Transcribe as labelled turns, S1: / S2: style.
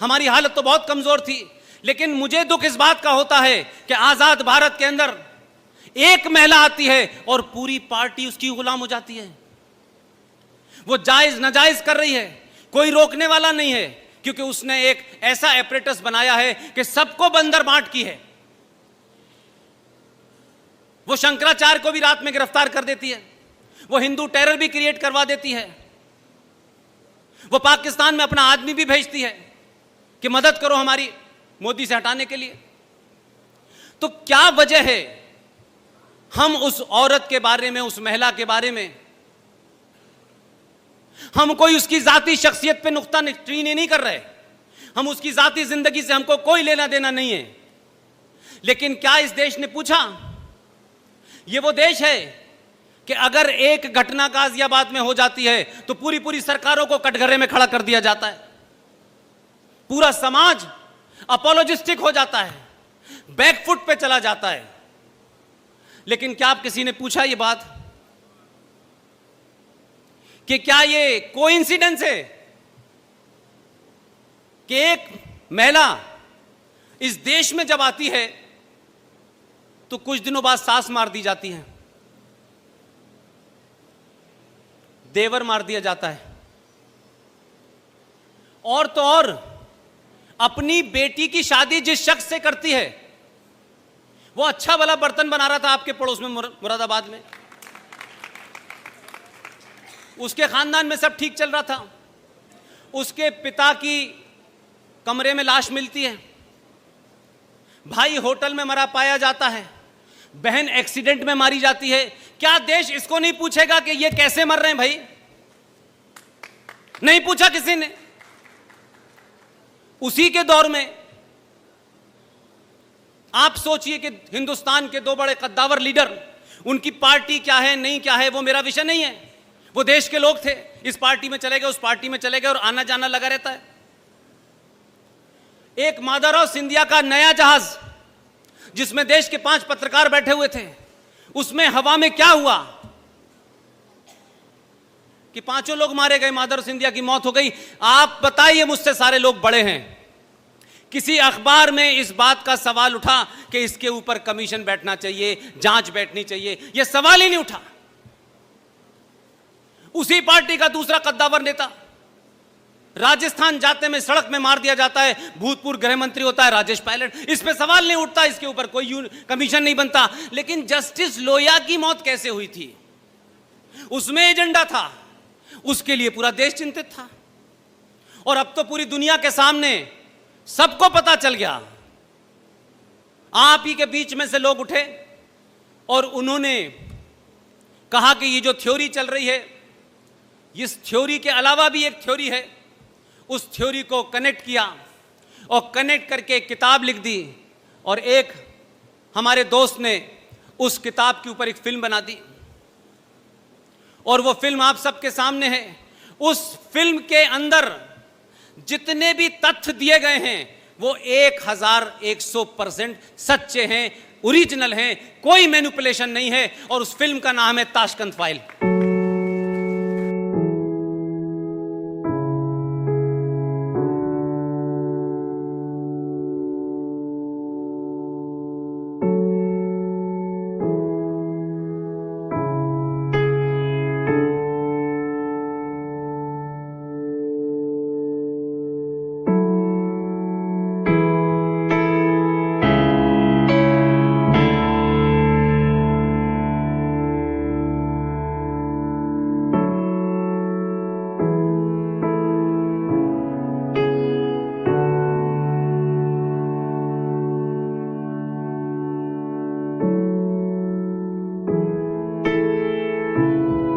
S1: हमारी हालत तो बहुत कमजोर थी, लेकिन मुझे दुख इस बात का होता है कि आजाद भारत के अंदर एक महिला आती है और पूरी पार्टी उसकी गुलाम हो जाती है। वो जायज नाजायज कर रही है, कोई रोकने वाला नहीं है, क्योंकि उसने एक ऐसा एपरेटस बनाया है कि सबको बंदर बांट की है। वो शंकराचार्य को भी रात में गिरफ्तार कर देती है, वो हिंदू टेरर भी क्रिएट करवा देती है, वो पाकिस्तान में अपना आदमी भी भेजती है कि मदद करो हमारी मोदी से हटाने के लिए। तो क्या वजह है हम उस औरत के बारे में, उस महिला के बारे में हम कोई उसकी जाती शख्सियत पे नुक्ता चीनी नहीं कर रहे, हम उसकी जाती जिंदगी से हमको कोई लेना देना नहीं है। लेकिन क्या इस देश ने पूछा? ये वो देश है कि अगर एक घटना गाजियाबाद में हो जाती है तो पूरी पूरी सरकारों को कटघरे में खड़ा कर दिया जाता है, पूरा समाज अपोलोजिस्टिक हो जाता है, बैकफुट पे चला जाता है। लेकिन क्या आप किसी ने पूछा ये बात कि क्या ये कोइंसिडेंस है कि एक महिला इस देश में जब आती है तो कुछ दिनों बाद सास मार दी जाती है, देवर मार दिया जाता है, और तो और अपनी बेटी की शादी जिस शख्स से करती है, वो अच्छा भला बर्तन बना रहा था आपके पड़ोस में मुरादाबाद में, उसके खानदान में सब ठीक चल रहा था, उसके पिता की कमरे में लाश मिलती है, भाई होटल में मरा पाया जाता है, बहन एक्सीडेंट में मारी जाती है। क्या देश इसको नहीं पूछेगा कि ये कैसे मर रहे हैं भाई? नहीं पूछा किसी ने। उसी के दौर में आप सोचिए कि हिंदुस्तान के दो बड़े कद्दावर लीडर, उनकी पार्टी क्या है नहीं क्या है वो मेरा विषय नहीं है, वो देश के लोग थे, इस पार्टी में चले गए उस पार्टी में चले गए और आना जाना लगा रहता है। एक माधवराव सिंधिया का नया जहाज जिसमें देश के 5 पत्रकार बैठे हुए थे, उसमें हवा में क्या हुआ कि 5 लोग मारे गए, माधवराव सिंधिया की मौत हो गई। आप बताइए, मुझसे सारे लोग बड़े हैं, किसी अखबार में इस बात का सवाल उठा कि इसके ऊपर कमीशन बैठना चाहिए, जांच बैठनी चाहिए? यह सवाल ही नहीं उठा। उसी पार्टी का दूसरा कद्दावर नेता राजस्थान जाते में सड़क में मार दिया जाता है, भूतपूर्व गृह मंत्री होता है राजेश पायलट, इस पे सवाल नहीं उठता, इसके ऊपर कोई कमीशन नहीं बनता। लेकिन जस्टिस लोहिया की मौत कैसे हुई थी, उसमें एजेंडा था, उसके लिए पूरा देश चिंतित था। और अब तो पूरी दुनिया के सामने सबको पता चल गया। आप ही के बीच में से लोग उठे और उन्होंने कहा कि ये जो थ्योरी चल रही है, इस थ्योरी के अलावा भी एक थ्योरी है, उस थ्योरी को कनेक्ट किया और कनेक्ट करके एक किताब लिख दी। और एक हमारे दोस्त ने उस किताब के ऊपर एक फिल्म बना दी और वो फिल्म आप सबके सामने है। उस फिल्म के अंदर जितने भी तथ्य दिए गए हैं वो 1100% सच्चे हैं, ओरिजिनल हैं, कोई मैनिपुलेशन नहीं है। और उस फिल्म का नाम है ताशकंद फाइल।